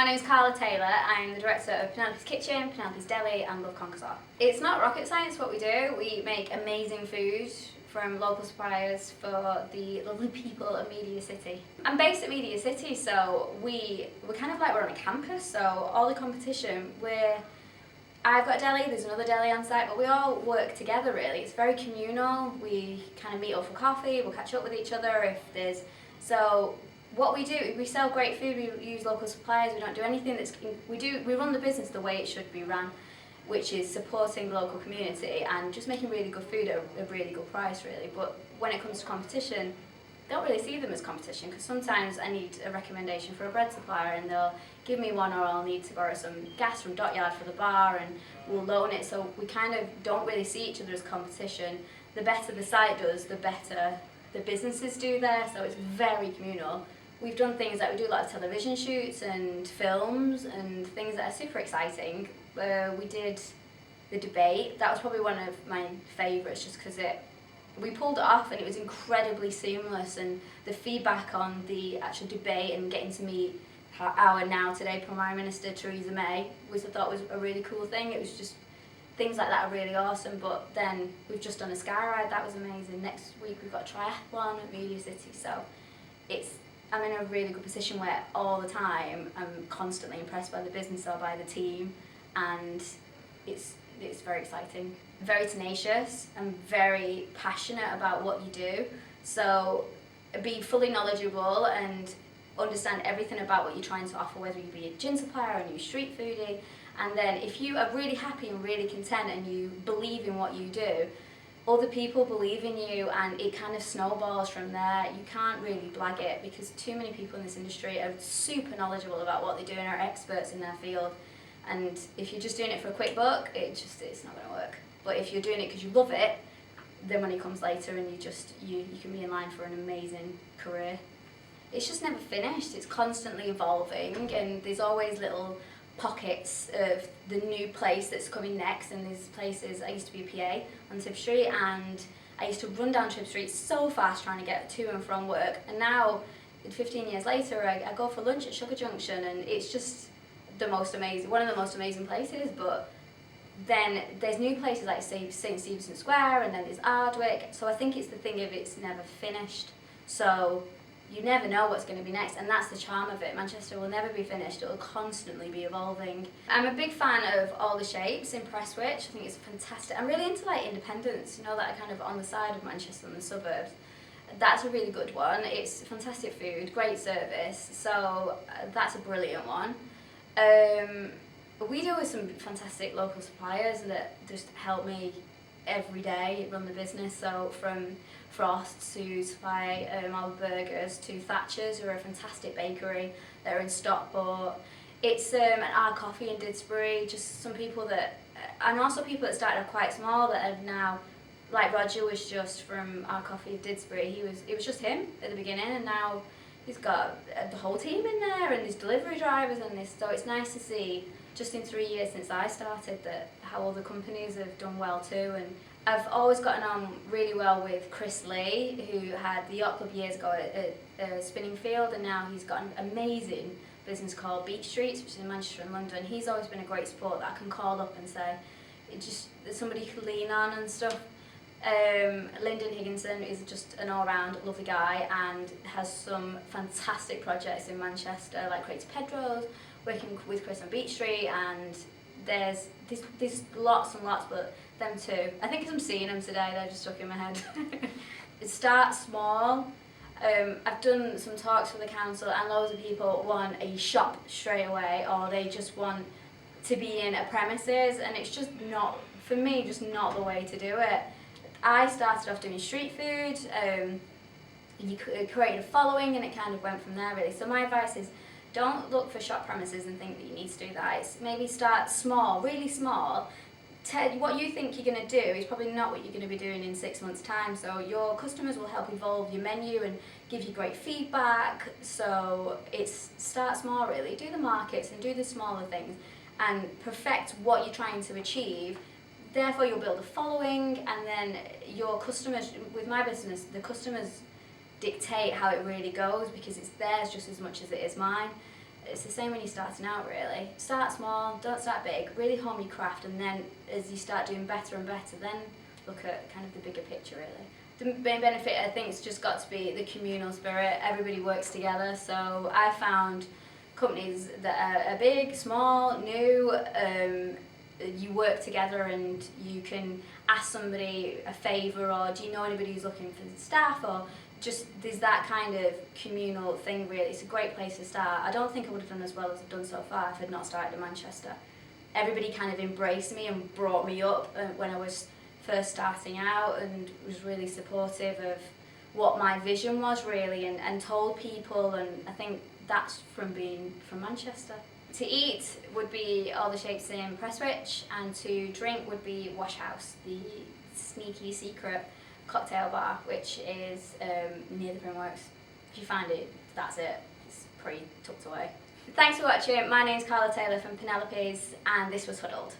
My name is Carla Taylor. I'm the director of Penelopes Kitchen, Penelopes Deli and Love Conquers Art. It's not rocket science what we do. We make amazing food from local suppliers for the lovely people of Media City. I'm based at Media City, so we're kind of like we're on a campus, so all the competition, I've got a deli, there's another deli on site, but we all work together really. It's very communal. We kind of meet up for coffee, we'll catch up with each other so what we do, we sell great food, we use local suppliers, we don't do anything we run the business the way it should be run, which is supporting the local community and just making really good food at a really good price really. But when it comes to competition, I don't really see them as competition, because sometimes I need a recommendation for a bread supplier and they'll give me one, or I'll need to borrow some gas from Dockyard for the bar and we'll loan it, so we kind of don't really see each other as competition. The better the site does, the better the businesses do there, so it's very communal. We've done things like we do a lot of television shoots and films and things that are super exciting. We did the debate. That was probably one of my favourites, just because we pulled it off and it was incredibly seamless, and the feedback on the actual debate and getting to meet our now today Prime Minister Theresa May I thought was a really cool thing. It was just things like that are really awesome. But then we've just done a sky ride, that was amazing. Next week we've got a triathlon at Media City, so I'm in a really good position where all the time I'm constantly impressed by the business or by the team, and it's very exciting. Very tenacious and very passionate about what you do, so be fully knowledgeable and understand everything about what you're trying to offer, whether you be a gin supplier or a new street foodie. And then if you are really happy and really content and you believe in what you do, other people believe in you and it kind of snowballs from there. You can't really blag it, because too many people in this industry are super knowledgeable about what they do and are experts in their field. And if you're just doing it for a quick buck, it's not going to work. But if you're doing it because you love it, then money comes later and you can be in line for an amazing career. It's just never finished. It's constantly evolving, and there's always little pockets of the new place that's coming next. And these places, I used to be a PA on Tib Street, and I used to run down Tib Street so fast trying to get to and from work, and now 15 years later I go for lunch at Sugar Junction, and it's just one of the most amazing places. But then there's new places like St Stephenson Square, and then there's Ardwick, so I think it's the thing of it's never finished, so you never know what's going to be next, and that's the charm of it. Manchester will never be finished, it will constantly be evolving. I'm a big fan of All the Shapes in Prestwich. I think it's fantastic. I'm really into like independents, that are kind of on the side of Manchester and the suburbs. That's a really good one. It's fantastic food, great service, so that's a brilliant one. We deal with some fantastic local suppliers that just help me every day run the business, so from Frost's, who supply our burgers, to Thatcher's, who are a fantastic bakery that are in Stockport. It's our coffee in Didsbury, just some people and also people that started off quite small that have now, like Roger was just from our coffee of Didsbury. It was just him at the beginning, and now he's got the whole team in there, and there's delivery drivers and this, so it's nice to see just in 3 years since I started how other companies have done well too. And I've always gotten on really well with Chris Lee, who had the yacht club years ago at Spinningfield, and now he's got an amazing business called Beach Streets, which is in Manchester and London. He's always been a great support that I can call up and say, there's somebody you can lean on and stuff. Lyndon Higginson is just an all-round lovely guy and has some fantastic projects in Manchester, like Creative Pedro's, working with Chris on Beach Street, and there's lots and lots, but them too. I think 'cause I'm seeing them today, they're just stuck in my head. It starts small. I've done some talks with the council, and loads of people want a shop straight away, or they just want to be in a premises, and it's just not, for me, just not the way to do it. I started off doing street food, you created a following, and it kind of went from there really. So my advice is, don't look for shop premises and think that you need to do that. It's maybe start small, really small. What you think you're going to do is probably not what you're going to be doing in 6 months' time. So your customers will help evolve your menu and give you great feedback. So start small really. Do the markets and do the smaller things and perfect what you're trying to achieve. Therefore you'll build a following, and then your customers, with my business, the customers dictate how it really goes, because it's theirs just as much as it is mine. it's the same when you're starting out really. Start small, don't start big, really hone your craft, and then as you start doing better and better, then look at kind of the bigger picture really. The main benefit I think has just got to be the communal spirit. Everybody works together, so I found companies that are big, small, new, you work together and you can ask somebody a favour, or do you know anybody who's looking for staff, or just there's that kind of communal thing really. It's a great place to start. I don't think I would have done as well as I've done so far if I'd not started in Manchester. Everybody kind of embraced me and brought me up when I was first starting out, and was really supportive of what my vision was really, and told people, and I think that's from being from Manchester. To eat would be All the Shapes in Prestwich, and to drink would be Wash House, the sneaky secret cocktail bar, which is near the Primworks. If you find it, that's it. It's pretty tucked away. Thanks for watching. My name's Carla Taylor from Penelopes, and this was Huddled.